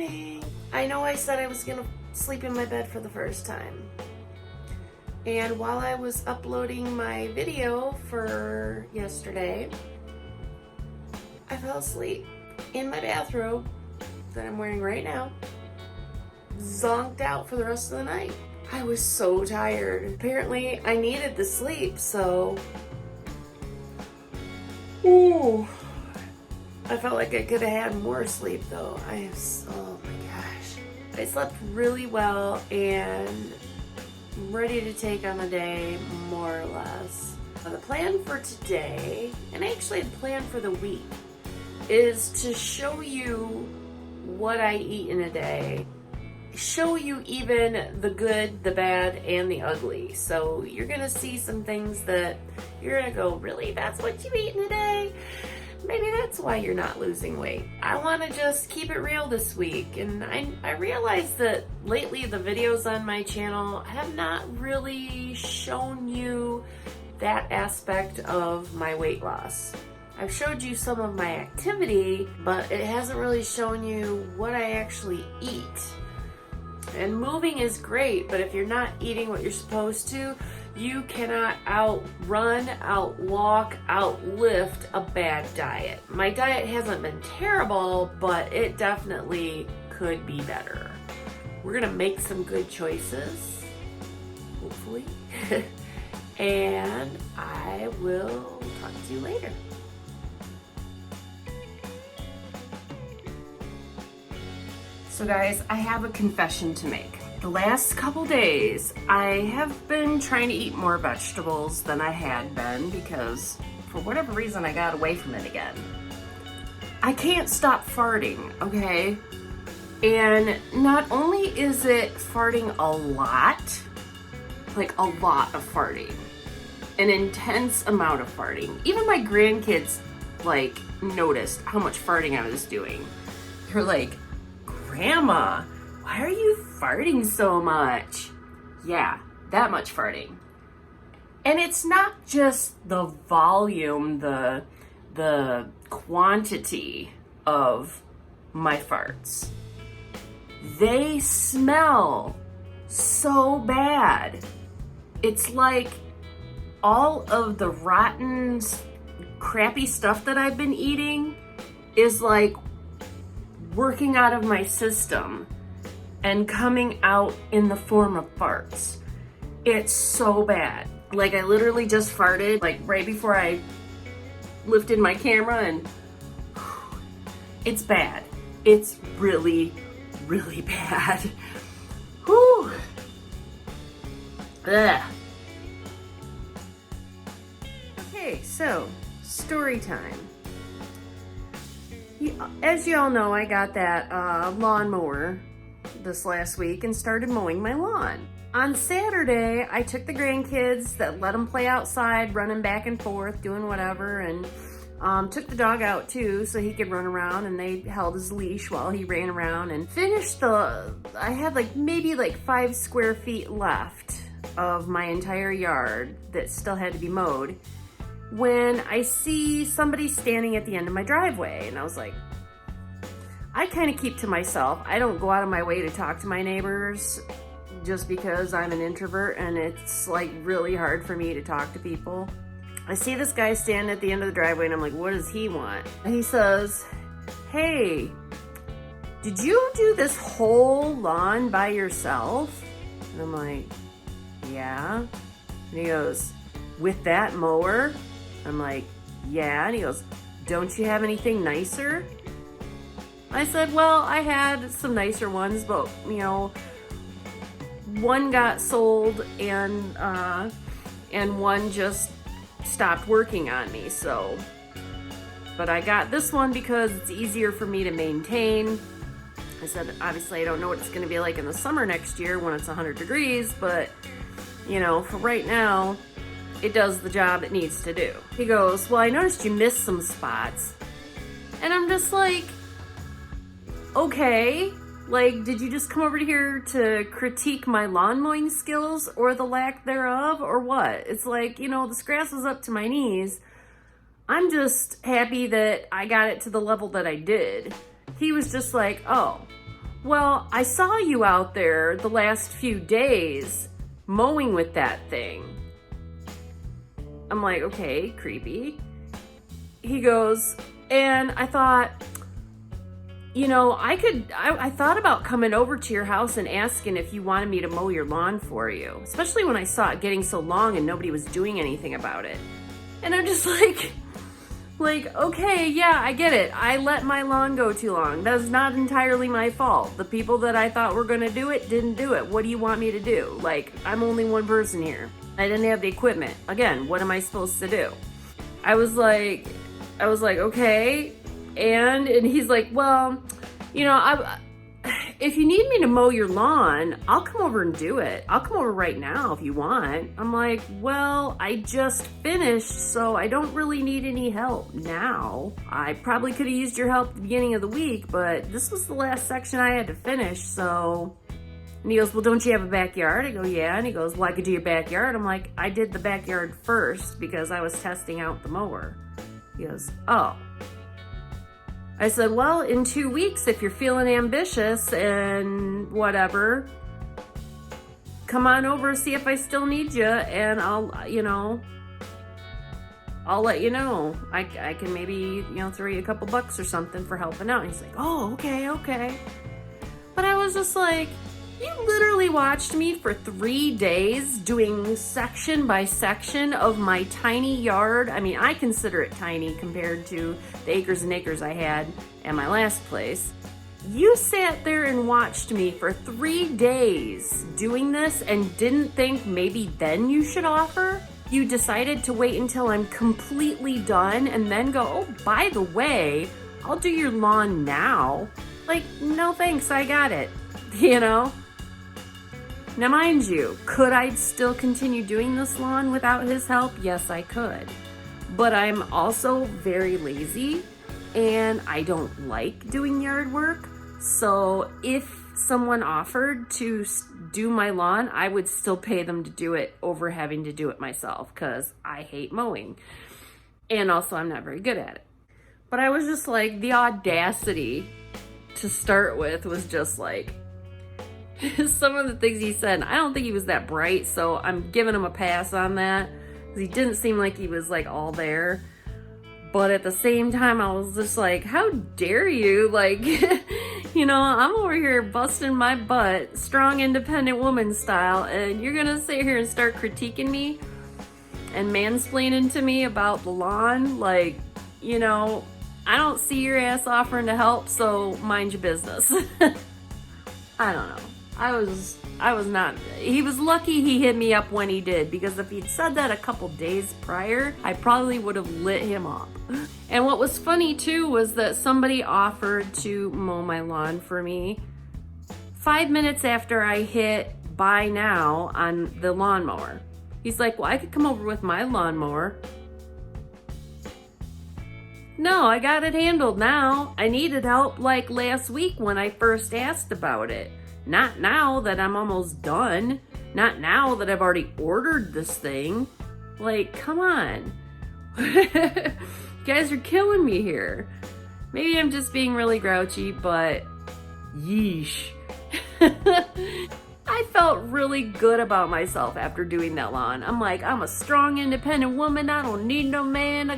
morning. I know I said I was gonna sleep in my bed for the first time. And while I was uploading my video for yesterday, I fell asleep in my bathrobe that I'm wearing right now, zonked out for the rest of the night. I was so tired. Apparently I needed the sleep, so ooh. I felt like I could have had more sleep though. Oh my gosh. I slept really well and I'm ready to take on the day, more or less. The plan for today, and actually the plan for the week, is to show you what I eat in a day. Show you even the good, the bad, and the ugly. So you're gonna see some things that you're gonna go, really? That's what you eat in a day? Maybe that's why you're not losing weight. I wanna just keep it real this week. And I realized that lately the videos on my channel have not really shown you that aspect of my weight loss. I've showed you some of my activity, but it hasn't really shown you what I actually eat. And moving is great, but if you're not eating what you're supposed to, you cannot outrun, outwalk, outlift a bad diet. My diet hasn't been terrible, but it definitely could be better. We're gonna make some good choices, hopefully. And I will talk to you later. So guys, I have a confession to make. The last couple days, I have been trying to eat more vegetables than I had been because for whatever reason, I got away from it again. I can't stop farting, okay? And not only is it farting a lot, like a lot of farting, an intense amount of farting. Even my grandkids like noticed how much farting I was doing. They're like, Grandma, why are you farting so much? Yeah, that much farting. And it's not just the volume, the quantity of my farts. They smell so bad. It's like all of the rotten, crappy stuff that I've been eating is like working out of my system and coming out in the form of farts. It's so bad. Like I literally just farted like right before I lifted my camera, and it's bad. It's really, really bad. Whew. Ugh. Okay, so story time. As you all know, I got that lawnmower this last week and started mowing my lawn. On Saturday, I took the grandkids, that let them play outside, running back and forth, doing whatever, and took the dog out too so he could run around, and they held his leash while he ran around and finished I had like maybe like 5 square feet left of my entire yard that still had to be mowed, when I see somebody standing at the end of my driveway. And I was like, I kind of keep to myself. I don't go out of my way to talk to my neighbors just because I'm an introvert and it's like really hard for me to talk to people. I see this guy standing at the end of the driveway and I'm like, what does he want? And he says, hey, did you do this whole lawn by yourself? And I'm like, yeah. And he goes, with that mower? I'm like, yeah. And he goes, don't you have anything nicer? I said, well, I had some nicer ones, but you know, one got sold and one just stopped working on me, so. But I got this one because it's easier for me to maintain. I said, obviously I don't know what it's gonna be like in the summer next year when it's 100 degrees, but you know, for right now, it does the job it needs to do. He goes, well, I noticed you missed some spots. And I'm just like, okay, like, did you just come over here to critique my lawn mowing skills or the lack thereof, or what? It's like, you know, this grass is up to my knees. I'm just happy that I got it to the level that I did. He was just like, oh, Well, I saw you out there the last few days mowing with that thing. I'm like, okay, creepy. He goes, and I thought, you know, I thought about coming over to your house and asking if you wanted me to mow your lawn for you, especially when I saw it getting so long and nobody was doing anything about it. And I'm just like, okay, yeah, I get it. I let my lawn go too long. That's not entirely my fault. The people that I thought were gonna do it didn't do it. What do you want me to do? Like, I'm only one person here. I didn't have the equipment. Again, what am I supposed to do? I was like, okay. And he's like, well, you know, if you need me to mow your lawn, I'll come over and do it. I'll come over right now if you want. I'm like, well, I just finished, so I don't really need any help now. I probably could have used your help at the beginning of the week, but this was the last section I had to finish, so... And he goes, well, don't you have a backyard? I go, yeah. And he goes, well, I could do your backyard. I'm like, I did the backyard first because I was testing out the mower. He goes, oh. I said, well, in 2 weeks, if you're feeling ambitious and whatever, come on over, see if I still need you, and I'll let you know. I can maybe, you know, throw you a couple bucks or something for helping out. And he's like, oh, okay. But I was just like, you literally watched me for 3 days doing section by section of my tiny yard. I mean, I consider it tiny compared to the acres and acres I had at my last place. You sat there and watched me for 3 days doing this and didn't think maybe then you should offer? You decided to wait until I'm completely done and then go, oh, by the way, I'll do your lawn now. Like, no thanks, I got it, you know? Now, mind you, could I still continue doing this lawn without his help? Yes, I could. But I'm also very lazy and I don't like doing yard work. So if someone offered to do my lawn, I would still pay them to do it over having to do it myself because I hate mowing. And also I'm not very good at it. But I was just like, the audacity to start with was just like, some of the things he said, I don't think he was that bright, so I'm giving him a pass on that. He didn't seem like he was like all there. But at the same time, I was just like, how dare you? Like, you know, I'm over here busting my butt, strong, independent woman style, and you're gonna sit here and start critiquing me and mansplaining to me about the lawn? Like, you know, I don't see your ass offering to help, so mind your business. I don't know. I was not, he was lucky he hit me up when he did, because if he'd said that a couple days prior, I probably would have lit him up. And what was funny too was that somebody offered to mow my lawn for me 5 minutes after I hit buy now on the lawnmower. He's like, well, I could come over with my lawnmower. No, I got it handled now. I needed help like last week when I first asked about it. Not now that I'm almost done. Not now that I've already ordered this thing. Like, come on. You guys are killing me here. Maybe I'm just being really grouchy, but yeesh. I felt really good about myself after doing that lawn. I'm like, I'm a strong, independent woman. I don't need no man.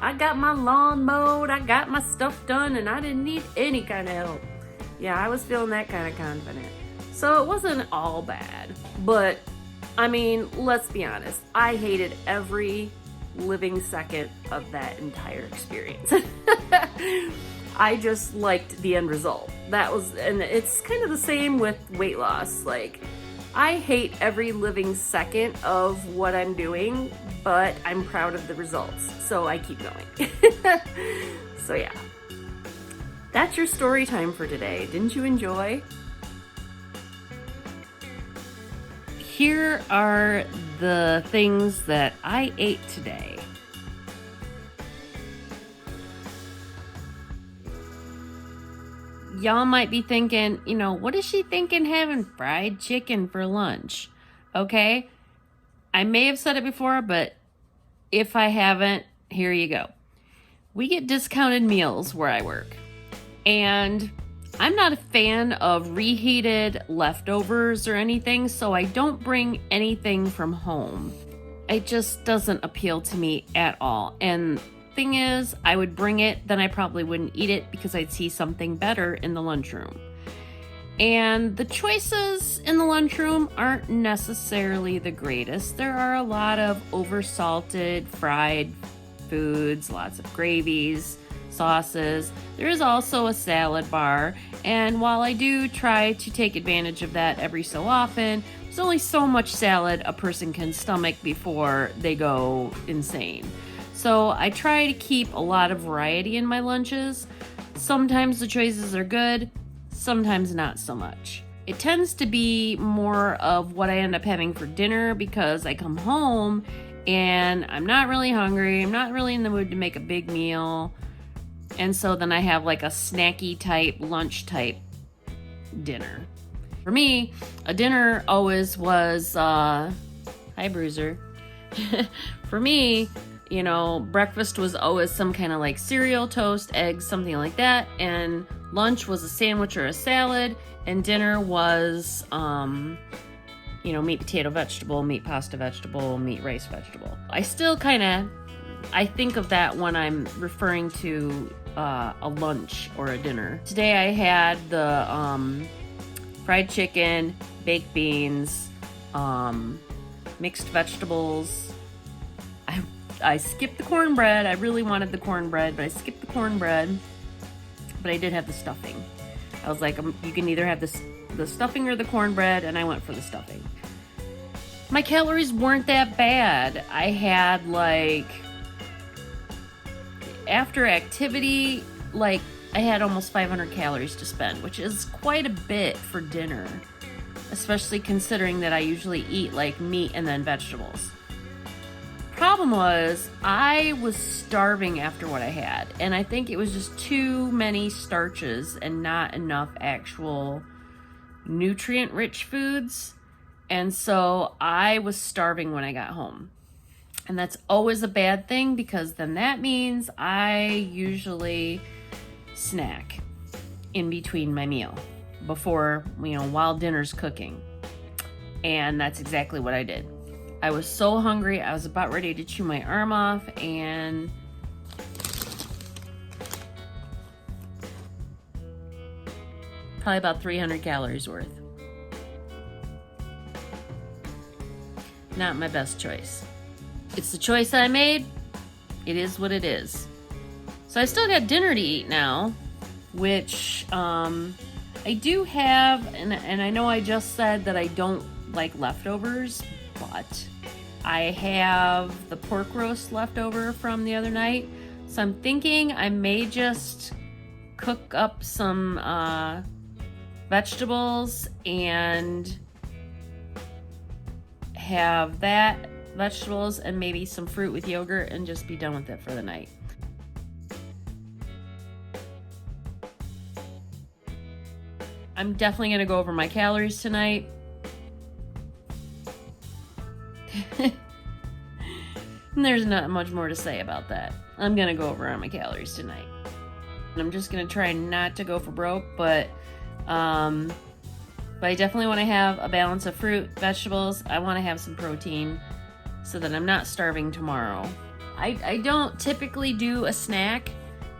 I got my lawn mowed. I got my stuff done, and I didn't need any kind of help. Yeah, I was feeling that kind of confident. So it wasn't all bad. But, I mean, let's be honest. I hated every living second of that entire experience. I just liked the end result. That was, and it's kind of the same with weight loss. Like, I hate every living second of what I'm doing, but I'm proud of the results. So I keep going. So yeah. That's your story time for today. Didn't you enjoy? Here are the things that I ate today. Y'all might be thinking, you know, what is she thinking having fried chicken for lunch? Okay, I may have said it before, but if I haven't, here you go. We get discounted meals where I work. And I'm not a fan of reheated leftovers or anything, so I don't bring anything from home. It just doesn't appeal to me at all. And thing is, I would bring it, then I probably wouldn't eat it because I'd see something better in the lunchroom. And the choices in the lunchroom aren't necessarily the greatest. There are a lot of oversalted, fried foods, lots of gravies, sauces. There is also a salad bar, and while I do try to take advantage of that every so often, there's only so much salad a person can stomach before they go insane. So I try to keep a lot of variety in my lunches. Sometimes the choices are good, sometimes not so much. It tends to be more of what I end up having for dinner because I come home and I'm not really hungry. I'm not really in the mood to make a big meal. And so then I have like a snacky type, lunch type dinner. For me, a dinner always was, hi Bruiser. For me, you know, breakfast was always some kind of like cereal, toast, eggs, something like that. And lunch was a sandwich or a salad. And dinner was, you know, meat, potato, vegetable, meat, pasta, vegetable, meat, rice, vegetable. I still kind of, I think of that when I'm referring to a lunch or a dinner. Today I had the fried chicken, baked beans, mixed vegetables. I skipped the cornbread. I really wanted the cornbread, but I skipped the cornbread. But I did have the stuffing. I was like, you can either have the stuffing or the cornbread, and I went for the stuffing. My calories weren't that bad. I had like, after activity, like I had almost 500 calories to spend, which is quite a bit for dinner, especially considering that I usually eat like meat and then vegetables. Problem was, I was starving after what I had, and I think it was just too many starches and not enough actual nutrient-rich foods, and so I was starving when I got home. And that's always a bad thing because then that means I usually snack in between my meal before, you know, while dinner's cooking. And that's exactly what I did. I was so hungry, I was about ready to chew my arm off, and probably about 300 calories worth. Not my best choice. It's the choice I made. It is what it is. So I still got dinner to eat now, which I do have, and I know I just said that I don't like leftovers, but I have the pork roast left over from the other night. So I'm thinking I may just cook up some vegetables and have that, vegetables and maybe some fruit with yogurt, and just be done with it for the night. I'm definitely going to go over my calories tonight. And there's not much more to say about that. I'm going to go over on my calories tonight. And I'm just going to try not to go for broke, but I definitely want to have a balance of fruit, vegetables. I want to have some protein so that I'm not starving tomorrow. I don't typically do a snack,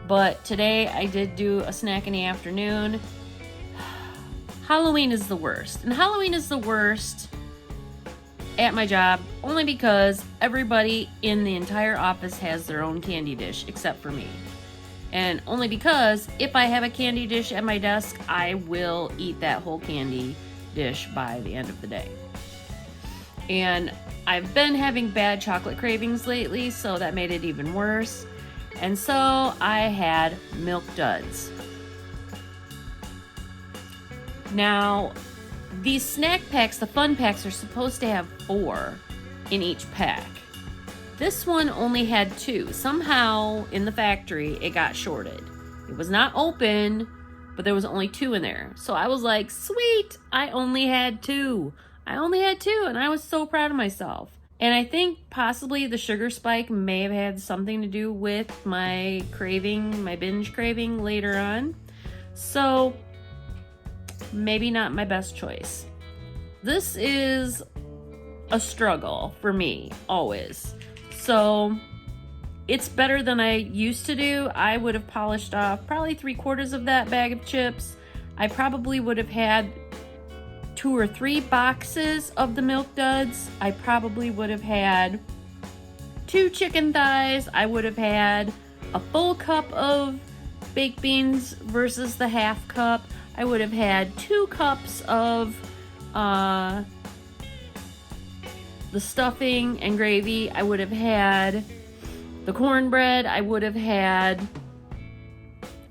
but today I did do a snack in the afternoon. Halloween is the worst. And Halloween is the worst at my job only because everybody in the entire office has their own candy dish except for me. And only because if I have a candy dish at my desk, I will eat that whole candy dish by the end of the day. And I've been having bad chocolate cravings lately, so that made it even worse. And so I had Milk Duds. Now, these snack packs, the fun packs, are supposed to have 4 in each pack. This one only had 2. Somehow, in the factory, it got shorted. It was not open, but there was only 2 in there. So I was like, sweet, I only had 2. And I was so proud of myself. And I think possibly the sugar spike may have had something to do with my craving, my binge craving later on. So maybe not my best choice. This is a struggle for me, always. So it's better than I used to do. I would have polished off probably 3/4 of that bag of chips. I probably would have had 2 or 3 boxes of the Milk Duds. I probably would have had 2 chicken thighs. I would have had a full cup of baked beans versus the half cup. I would have had 2 cups of the stuffing and gravy. I would have had the cornbread. I would have had,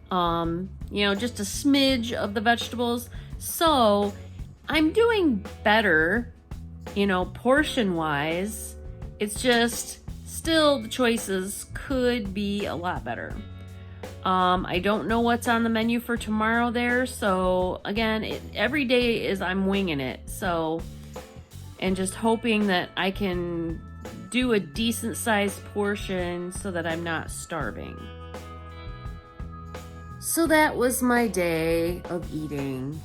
just a smidge of the vegetables. So I'm doing better, portion-wise. It's just still the choices could be a lot better. I don't know what's on the menu for tomorrow there, so again, every day is I'm winging it. So, and just hoping that I can do a decent sized portion so that I'm not starving. So that was my day of eating.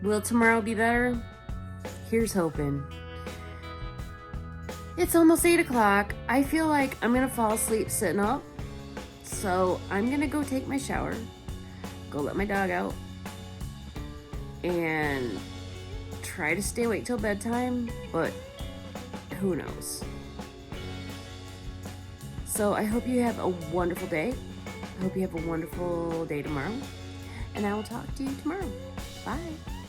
Will tomorrow be better? Here's hoping. It's almost 8 o'clock. I feel like I'm gonna fall asleep sitting up. So I'm gonna go take my shower, go let my dog out, and try to stay awake till bedtime, but who knows. So I hope you have a wonderful day. I hope you have a wonderful day tomorrow. And I will talk to you tomorrow. Bye.